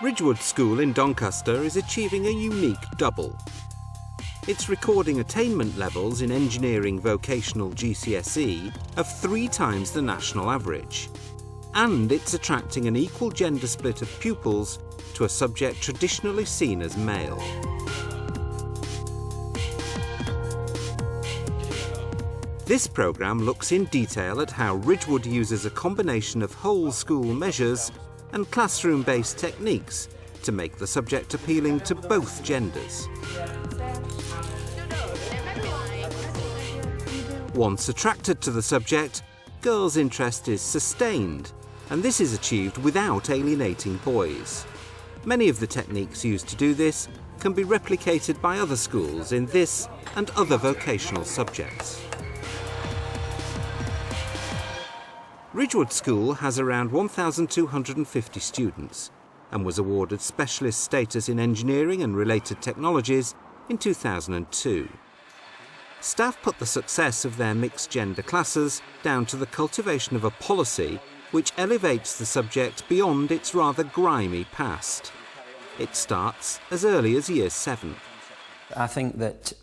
Ridgewood School in Doncaster is achieving a unique double. It's recording attainment levels in engineering vocational GCSE of 3 times the national average. And it's attracting an equal gender split of pupils to a subject traditionally seen as male. This programme looks in detail at how Ridgewood uses a combination of whole school measures and classroom-based techniques to make the subject appealing to both genders. Once attracted to the subject, girls' interest is sustained, and this is achieved without alienating boys. Many of the techniques used to do this can be replicated by other schools in this and other vocational subjects. Ridgewood School has around 1,250 students and was awarded specialist status in engineering and related technologies in 2002. Staff put the success of their mixed-gender classes down to the cultivation of a policy which elevates the subject beyond its rather grimy past. It starts as early as Year 7. I think that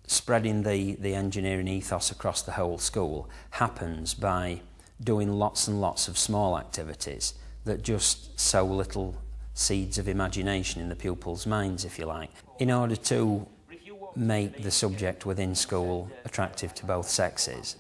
spreading the engineering ethos across the whole school happens by doing lots and lots of small activities that just sow little seeds of imagination in the pupils' minds, if you like, in order to make the subject within school attractive to both sexes.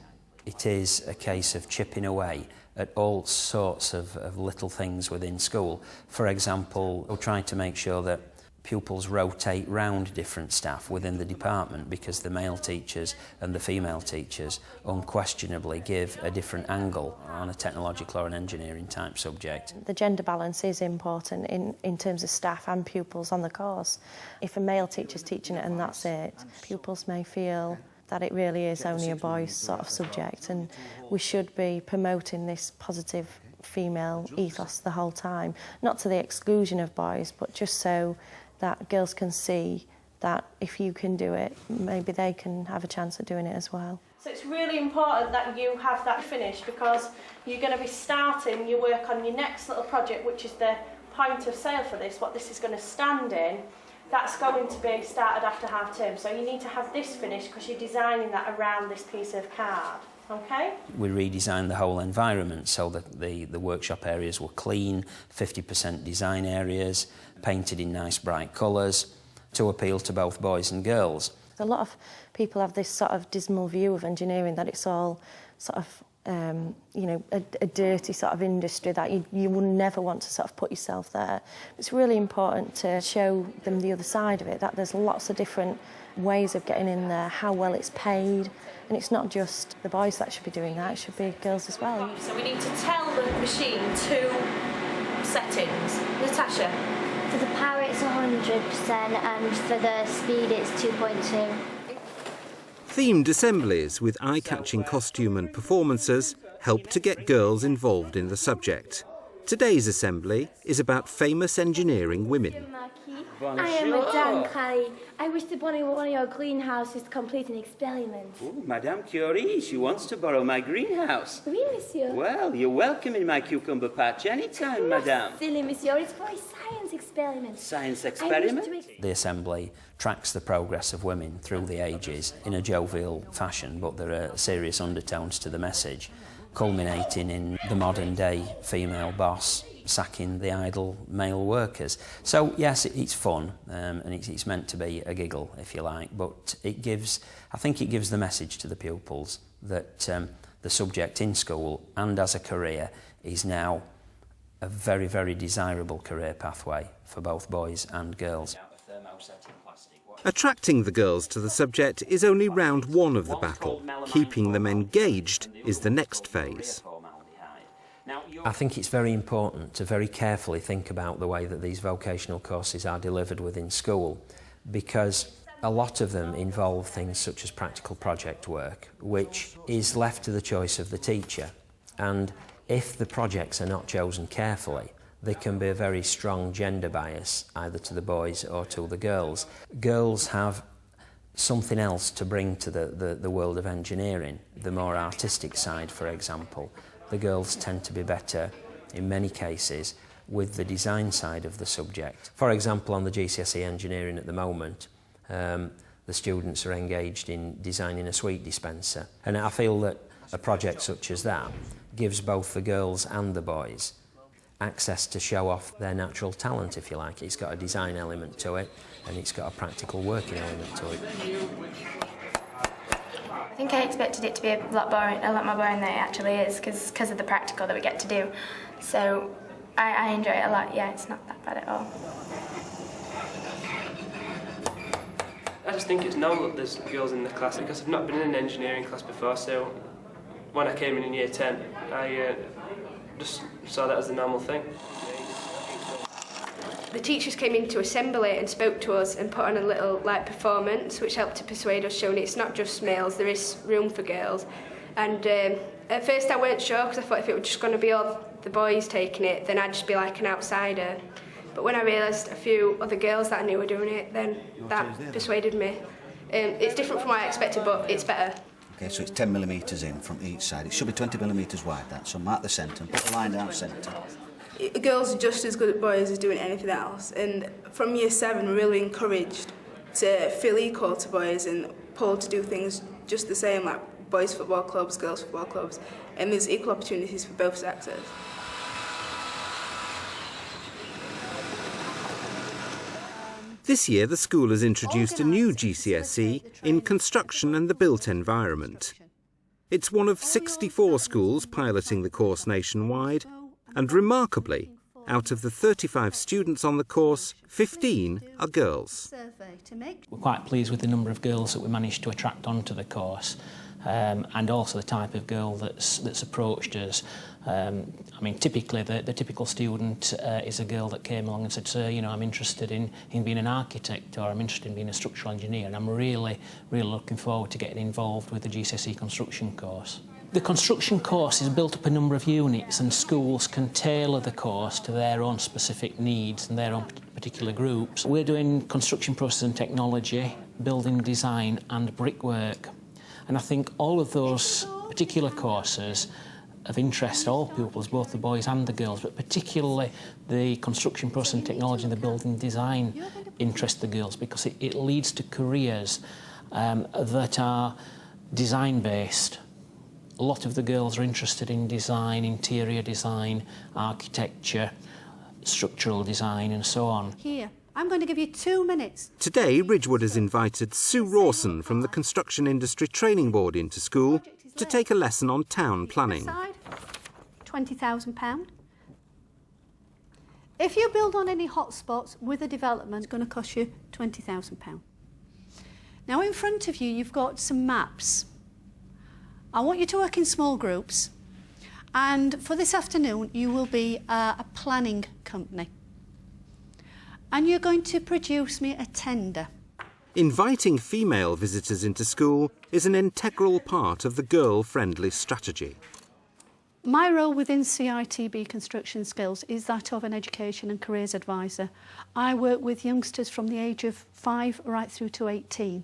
It is a case of chipping away at all sorts of little things within school. For example, we'll try to make sure that pupils rotate round different staff within the department because the male teachers and the female teachers unquestionably give a different angle on a technological or an engineering type subject. The gender balance is important in terms of staff and pupils on the course. If a male teacher's teaching it and that's it, pupils may feel that it really is only a boys' sort of subject, and we should be promoting this positive female ethos the whole time, not to the exclusion of boys, but just so that girls can see that if you can do it, maybe they can have a chance at doing it as well. So it's really important that you have that finished, because you're going to be starting your work on your next little project, which is the point of sale for this, what this is going to stand in. That's going to be started after half term. So you need to have this finished because you're designing that around this piece of card. Okay. We redesigned the whole environment so that the workshop areas were clean, 50% design areas, painted in nice bright colours to appeal to both boys and girls. A lot of people have this sort of dismal view of engineering, that it's all sort of a dirty sort of industry, that you would never want to sort of put yourself there. It's really important to show them the other side of it, that there's lots of different ways of getting in there, how well it's paid, and it's not just the boys that should be doing that, it should be girls as well. So we need to tell the machine 2 settings. Natasha? For the power it's 100% and for the speed it's 2.2. Themed assemblies with eye-catching costume and performances help to get girls involved in the subject. Today's assembly is about famous engineering women. I am Madame Curie. I wish to borrow one of your greenhouses to complete an experiment. Oh, Madame Curie, she wants to borrow my greenhouse. Oui, monsieur. Well, you're welcome in my cucumber patch anytime, Madame. Silly, monsieur. It's for a science experiment. Science experiment? The assembly tracks the progress of women through the ages in a jovial fashion, but there are serious undertones to the message, culminating in the modern-day female boss sacking the idle male workers. So yes, it's fun, and it's meant to be a giggle, if you like, but I think it gives the message to the pupils that the subject in school and as a career is now a very, very desirable career pathway for both boys and girls. Attracting the girls to the subject is only round 1 of the battle. Keeping them engaged is the next phase. I think it's very important to very carefully think about the way that these vocational courses are delivered within school, because a lot of them involve things such as practical project work, which is left to the choice of the teacher. And if the projects are not chosen carefully, there can be a very strong gender bias either to the boys or to the girls. Girls have something else to bring to the world of engineering, the more artistic side, for example. The girls tend to be better, in many cases, with the design side of the subject. For example, on the GCSE engineering at the moment, the students are engaged in designing a sweet dispenser, and I feel that a project such as that gives both the girls and the boys access to show off their natural talent, if you like. It's got a design element to it, and it's got a practical working element to it. I think I expected it to be a lot more boring than it actually is, because of the practical that we get to do. So I enjoy it a lot. Yeah, it's not that bad at all. I just think it's normal that there's girls in the class, because I've not been in an engineering class before, so when I came in year 10, I just saw that as a normal thing. The teachers came into assembly and spoke to us and put on a little performance, which helped to persuade us, showing it's not just males, there is room for girls. And at first I weren't sure, because I thought if it was just going to be all the boys taking it, then I'd just be like an outsider. But when I realised a few other girls that I knew were doing it, then that persuaded me. It's different from what I expected, but it's better. Okay, so it's 10 millimetres in from each side. It should be 20 millimetres wide, that. So mark the centre and put a line down centre. Girls are just as good at boys as doing anything else, and from year 7 we're really encouraged to feel equal to boys and pulled to do things just the same, like boys football clubs, girls football clubs, and there's equal opportunities for both sexes. This year, the school has introduced a new GCSE in construction and the built environment. It's one of 64 schools piloting the course nationwide, and remarkably, out of the 35 students on the course, 15 are girls. We're quite pleased with the number of girls that we managed to attract onto the course, and also the type of girl that's approached us. I mean, typically the typical student is a girl that came along and said, "Sir, you know, I'm interested in being an architect, or I'm interested in being a structural engineer, and I'm really looking forward to getting involved with the GCSE construction course." The construction course is built up a number of units, and schools can tailor the course to their own specific needs and their own particular groups. We're doing construction process and technology, building design and brickwork. And I think all of those particular courses of interest all pupils, both the boys and the girls, but particularly the construction process and technology and the building design interest the girls, because it leads to careers that are design-based. A lot of the girls are interested in design, interior design, architecture, structural design and so on. Here, I'm going to give you 2 minutes. Today, Ridgewood has invited Sue Rawson from the Construction Industry Training Board into school to take a lesson on town planning. £20,000. If you build on any hotspots with a development, it's going to cost you £20,000. Now in front of you, you've got some maps. I want you to work in small groups, and for this afternoon you will be a planning company, and you're going to produce me a tender. Inviting female visitors into school is an integral part of the girl-friendly strategy. My role within CITB Construction Skills is that of an education and careers advisor. I work with youngsters from the age of 5 right through to 18.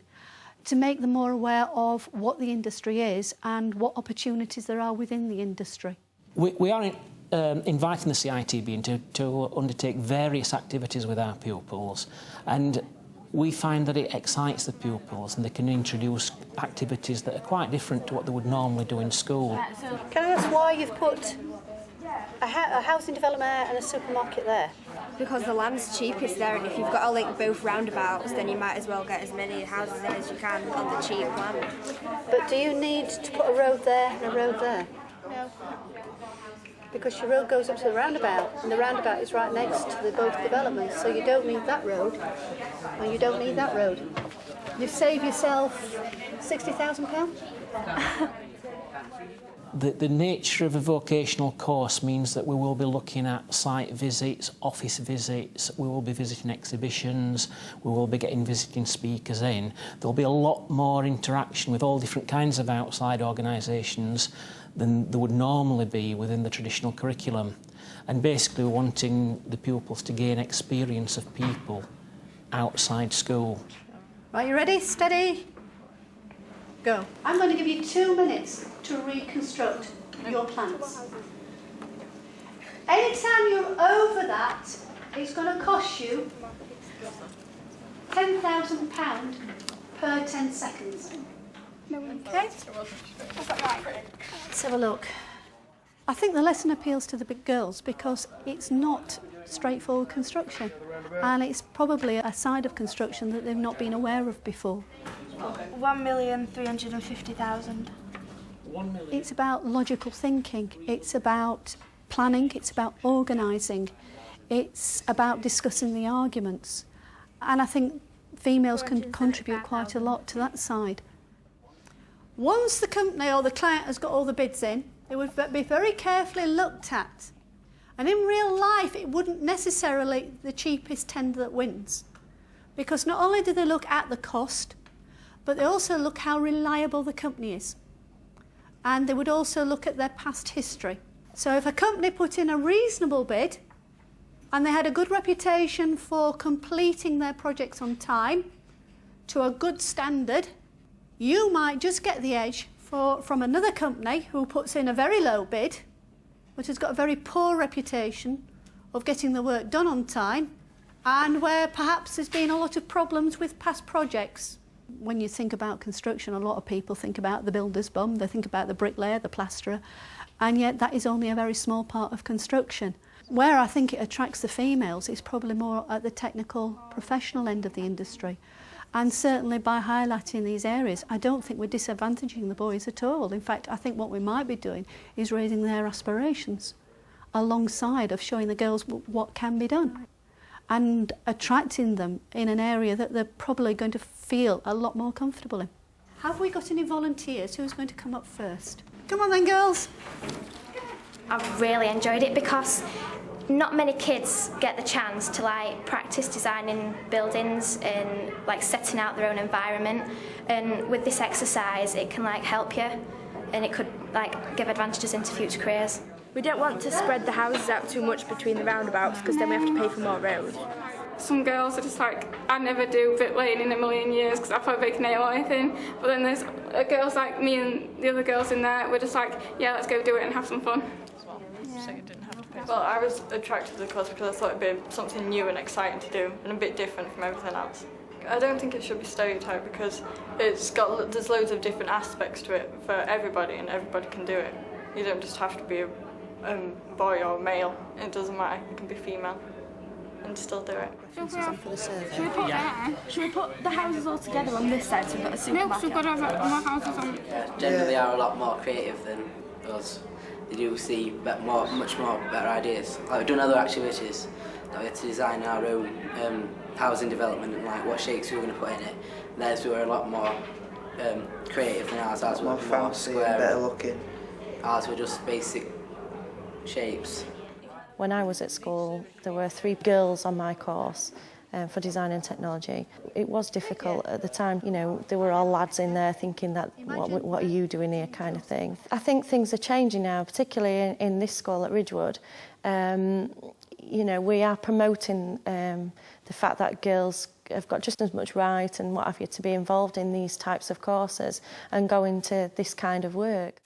To make them more aware of what the industry is and what opportunities there are within the industry. We are inviting the CITB to undertake various activities with our pupils, and we find that it excites the pupils, and they can introduce activities that are quite different to what they would normally do in school. Can I ask why you've put a housing development and a supermarket there? Because the land's cheapest there, and if you've got to link both roundabouts, then you might as well get as many houses in as you can on the cheap land. But do you need to put a road there and a road there? No. Because your road goes up to the roundabout, and the roundabout is right next to both developments, so you don't need that road, and you don't need that road. You've saved yourself £60,000? The nature of a vocational course means that we will be looking at site visits, office visits, we will be visiting exhibitions, we will be getting visiting speakers in. There'll be a lot more interaction with all different kinds of outside organisations than there would normally be within the traditional curriculum. And basically we're wanting the pupils to gain experience of people outside school. Right, you ready? Steady. Go. I'm going to give you 2 minutes to reconstruct your plans. Anytime you're over that, it's going to cost you £10,000 per 10 seconds. Okay? Let's have a look. I think the lesson appeals to the big girls because it's not straightforward construction, and it's probably a side of construction that they've not been aware of before. 1,350,000. It's about logical thinking, it's about planning, it's about organising, it's about discussing the arguments, and I think females can contribute quite a lot to that side. Once the company or the client has got all the bids in, they would be very carefully looked at. And in real life, it wouldn't necessarily the cheapest tender that wins. Because not only do they look at the cost, but they also look how reliable the company is. And they would also look at their past history. So if a company put in a reasonable bid, and they had a good reputation for completing their projects on time, to a good standard, you might just get the edge from another company who puts in a very low bid, but has got a very poor reputation of getting the work done on time, and where perhaps there's been a lot of problems with past projects. When you think about construction, a lot of people think about the builder's bum, they think about the bricklayer, the plasterer, and yet that is only a very small part of construction. Where I think it attracts the females is probably more at the technical, professional end of the industry. And certainly by highlighting these areas, I don't think we're disadvantaging the boys at all. In fact, I think what we might be doing is raising their aspirations alongside of showing the girls what can be done and attracting them in an area that they're probably going to feel a lot more comfortable in. Have we got any volunteers? Who's going to come up first? Come on then, girls. I've really enjoyed it because not many kids get the chance to practice designing buildings and setting out their own environment, and with this exercise it can help you, and it could give advantages into future careers. We don't want to spread the houses out too much between the roundabouts because then we have to pay for more road. Some girls are just I never do bricklaying in a million years because I put a big nail or anything, but then there's girls like me and the other girls in there, we're just yeah, let's go do it and have some fun. Well, I was attracted to the course because I thought it'd be something new and exciting to do and a bit different from everything else. I don't think it should be stereotyped because there's loads of different aspects to it for everybody, and everybody can do it. You don't just have to be a boy or male, it doesn't matter, you can be female and still do it. Should we put the houses all together on this side so we've got a supermarket? No, because we've got to have more houses on. Generally they are a lot more creative than us. They do see much more better ideas. We've done other activities. We had to design our own housing development and what shapes we were going to put in it. Theirs were a lot more creative than ours. Ours were more fancy and better looking. Ours were just basic shapes. When I was at school, there were 3 girls on my course for design and technology. It was difficult at the time, there were all lads in there thinking that, what are you doing here kind of thing. I think things are changing now, particularly in this school at Ridgewood. We are promoting the fact that girls have got just as much right and what have you to be involved in these types of courses and go into this kind of work.